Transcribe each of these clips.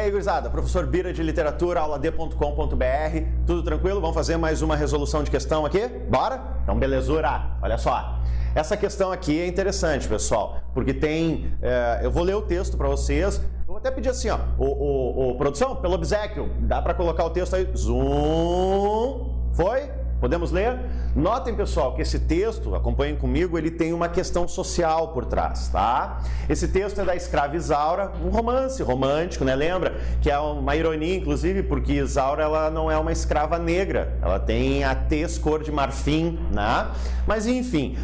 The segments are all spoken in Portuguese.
aí, gurizada? Professor Bira de Literatura, auladê.com.br. Tudo tranquilo? Vamos fazer mais uma resolução de questão aqui? Bora? Então, belezura! Olha só. Essa questão aqui é interessante, pessoal, porque tem... eu vou ler o texto para vocês. Eu vou até pedir assim, ó. Produção, pelo obséquio, dá para colocar o texto aí? Zoom! Foi? Podemos ler? Notem, pessoal, que esse texto, acompanhem comigo, ele tem uma questão social por trás, tá? Esse texto é da escrava Isaura, um romance romântico, né? Lembra? Que é uma ironia, inclusive, porque Isaura, ela não é uma escrava negra, ela tem a tez cor de marfim, né? Mas, enfim,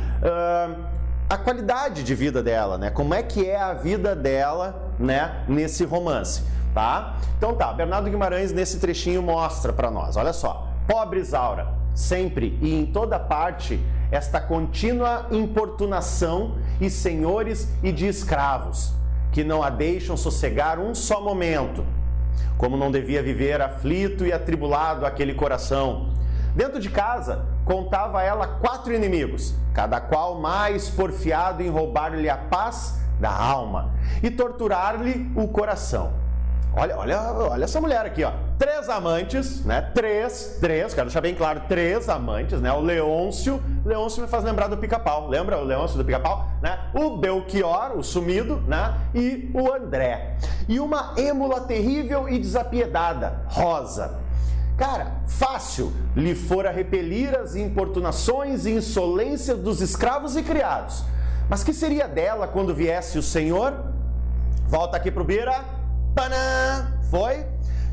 a qualidade de vida dela, né? Como é que é a vida dela, né? Nesse romance, tá? Então tá, Bernardo Guimarães, nesse trechinho, mostra para nós, olha só. Pobre Isaura, sempre e em toda parte, esta contínua importunação e senhores e de escravos, que não a deixam sossegar um só momento. Como não devia viver aflito e atribulado aquele coração. Dentro de casa, contava ela 4 inimigos, cada qual mais porfiado em roubar-lhe a paz da alma e torturar-lhe o coração. Olha essa mulher aqui, ó. 3 amantes, né? 3, quero deixar bem claro, 3 amantes, né? O Leôncio me faz lembrar do Pica-Pau. Lembra o Leôncio do Pica-Pau? Né? O Belchior, o sumido, né? E o André. E uma êmula terrível e desapiedada, Rosa. Cara, fácil lhe fora repelir as importunações e insolências dos escravos e criados. Mas que seria dela quando viesse o Senhor? Volta aqui pro Bira. Panã! Foi?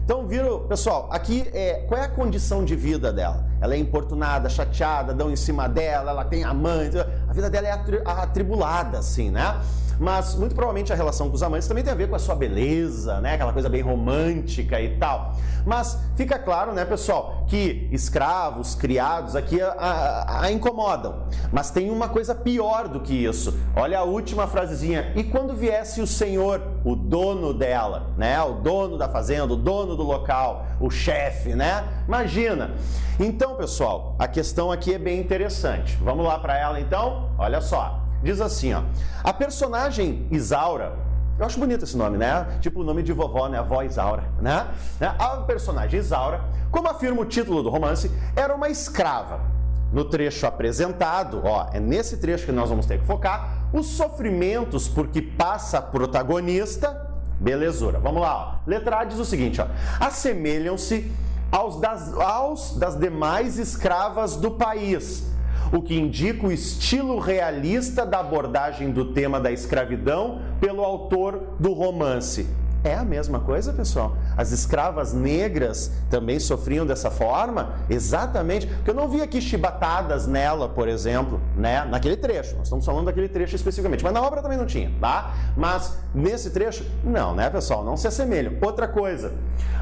Então, viram, pessoal, aqui qual é a condição de vida dela? Ela é importunada, chateada, dão em cima dela, ela tem amante, a vida dela é atribulada, assim, né? Mas, muito provavelmente, a relação com os amantes também tem a ver com a sua beleza, né? Aquela coisa bem romântica e tal. Mas fica claro, né, pessoal, que escravos, criados aqui a incomodam. Mas tem uma coisa pior do que isso. Olha a última frasezinha. E quando viesse o Senhor, o dono dela, né? O dono da fazenda, o dono do local, o chefe, né? Imagina. Então, pessoal, a questão aqui é bem interessante. Vamos lá para ela, então? Olha só. Diz assim, ó, a personagem Isaura, eu acho bonito esse nome, né? Tipo o nome de vovó, né? A avó Isaura, né? A personagem Isaura, como afirma o título do romance, era uma escrava. No trecho apresentado, ó, é nesse trecho que nós vamos ter que focar, os sofrimentos por que passa a protagonista, belezura. Vamos lá, ó. Letra A diz o seguinte, ó, assemelham-se aos das demais escravas do país, o que indica o estilo realista da abordagem do tema da escravidão pelo autor do romance. É a mesma coisa, pessoal? As escravas negras também sofriam dessa forma? Exatamente, porque eu não vi aqui chibatadas nela, por exemplo, né? Naquele trecho, nós estamos falando daquele trecho especificamente, mas na obra também não tinha, tá? Mas nesse trecho, não, né, pessoal? Não se assemelham. Outra coisa,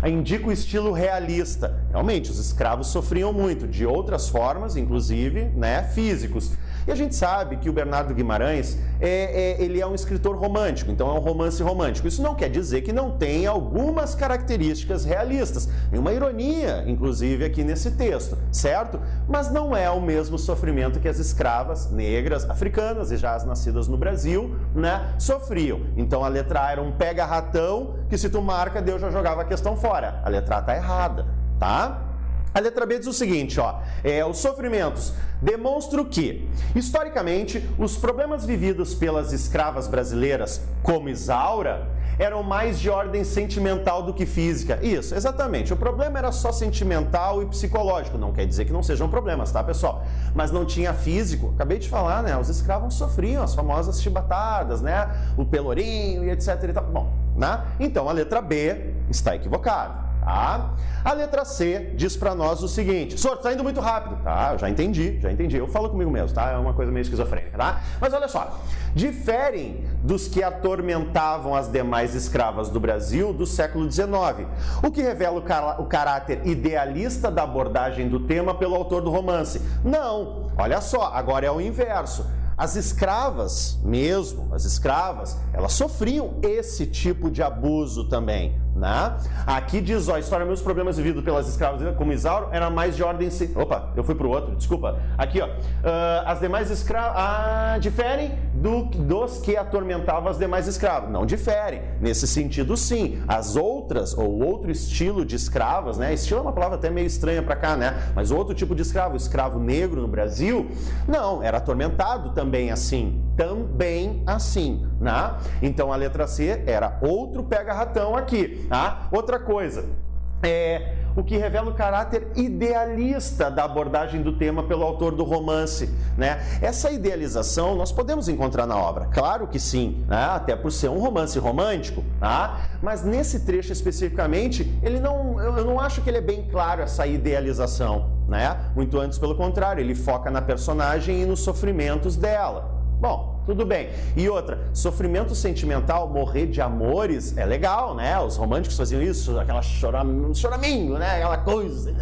indica o estilo realista. Realmente, os escravos sofriam muito, de outras formas, inclusive, né, físicos. E a gente sabe que o Bernardo Guimarães, ele é um escritor romântico, então é um romance romântico. Isso não quer dizer que não tem algumas características realistas. Tem uma ironia, inclusive, aqui nesse texto, certo? Mas não é o mesmo sofrimento que as escravas negras, africanas e já as nascidas no Brasil, né, sofriam. Então a letra A era um pega-ratão, que se tu marca, Deus já jogava a questão fora. A letra A tá errada, tá? A letra B diz o seguinte, ó, os sofrimentos demonstram que, historicamente, os problemas vividos pelas escravas brasileiras, como Isaura, eram mais de ordem sentimental do que física. Isso, exatamente. O problema era só sentimental e psicológico. Não quer dizer que não sejam problemas, tá, pessoal? Mas não tinha físico. Acabei de falar, né? Os escravos sofriam as famosas chibatadas, né? O pelourinho e etc e tal. Bom, né? Então, a letra B está equivocada. Tá? A letra C diz para nós o seguinte, senhor, tá indo muito rápido, tá? Eu já entendi, eu falo comigo mesmo, tá? É uma coisa meio esquizofrênica, tá? Mas olha só, diferem dos que atormentavam as demais escravas do Brasil do século XIX, o que revela o caráter idealista da abordagem do tema pelo autor do romance. Não, olha só, agora é o inverso. As escravas, elas sofriam esse tipo de abuso também, né? Aqui diz, ó, a história dos problemas vividos pelas escravas como Isauro era mais de ordem... Opa, eu fui pro outro, desculpa. Aqui, ó, as demais escravas diferem dos que atormentavam as demais escravas. Não diferem, nesse sentido sim. As outras, ou outro estilo de escravas, né? Estilo é uma palavra até meio estranha para cá, né? Mas outro tipo de escravo, o escravo negro no Brasil, não, era atormentado também assim, né? Então a letra C era outro pega-ratão aqui, tá? Outra coisa, o que revela o caráter idealista da abordagem do tema pelo autor do romance, né? Essa idealização nós podemos encontrar na obra, claro que sim, né? Até por ser um romance romântico, tá? Mas nesse trecho especificamente, eu não acho que ele é bem claro essa idealização, né? Muito antes, pelo contrário, ele foca na personagem e nos sofrimentos dela. Bom, tudo bem. E outra, sofrimento sentimental, morrer de amores, é legal, né? Os românticos faziam isso, aquela choraminho, né? Aquela coisa,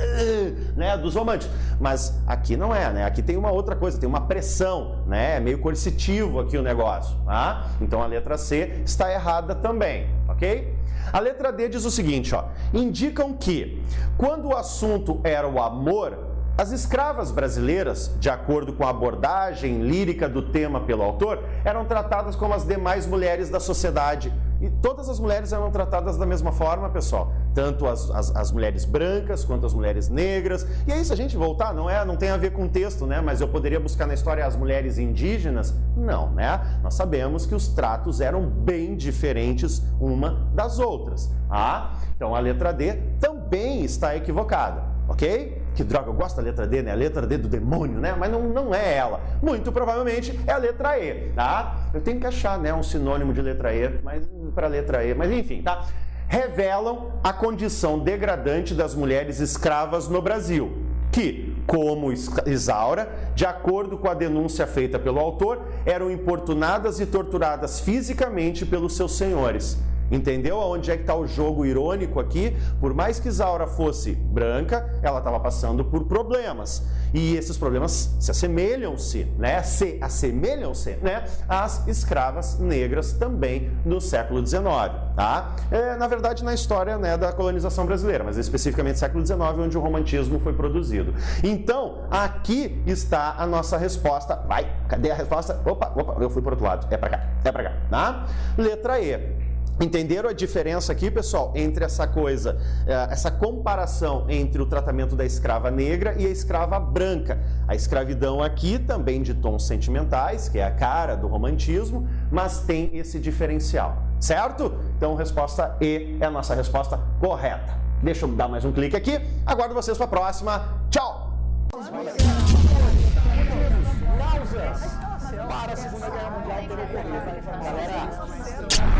né? Dos românticos. Mas aqui não é, né? Aqui tem uma outra coisa, tem uma pressão, né? É meio coercitivo aqui o negócio, tá? Então a letra C está errada também, ok? A letra D diz o seguinte, ó. Indicam que, quando o assunto era o amor, as escravas brasileiras, de acordo com a abordagem lírica do tema pelo autor, eram tratadas como as demais mulheres da sociedade. E todas as mulheres eram tratadas da mesma forma, pessoal. Tanto as mulheres brancas quanto as mulheres negras. E aí, se a gente voltar, não tem a ver com o texto, né? Mas eu poderia buscar na história as mulheres indígenas? Não, né? Nós sabemos que os tratos eram bem diferentes uma das outras. Então a letra D também está equivocada, ok? Que droga, eu gosto da letra D, né? A letra D do demônio, né? Mas não é ela. Muito provavelmente é a letra E, tá? Eu tenho que achar, né, um sinônimo de letra E, mas para letra E, mas enfim, tá? Revelam a condição degradante das mulheres escravas no Brasil, que, como Isaura, de acordo com a denúncia feita pelo autor, eram importunadas e torturadas fisicamente pelos seus senhores. Entendeu aonde é que está o jogo irônico aqui? Por mais que Isaura fosse branca, ela estava passando por problemas. E esses problemas se assemelham-se, né? Né? Às escravas negras também no século XIX, tá? Na verdade, na história, né, da colonização brasileira, mas especificamente no século XIX, onde o romantismo foi produzido. Então, aqui está a nossa resposta. Vai, cadê a resposta? Opa, eu fui para o outro lado. É para cá, tá? Letra E. Entenderam a diferença aqui, pessoal, entre essa coisa, essa comparação entre o tratamento da escrava negra e a escrava branca? A escravidão aqui também de tons sentimentais, que é a cara do romantismo, mas tem esse diferencial, certo? Então, resposta E é a nossa resposta correta. Deixa eu dar mais um clique aqui, aguardo vocês para a próxima. Tchau! Náuseas para a Segunda Guerra Mundial ter ocorrido, galera.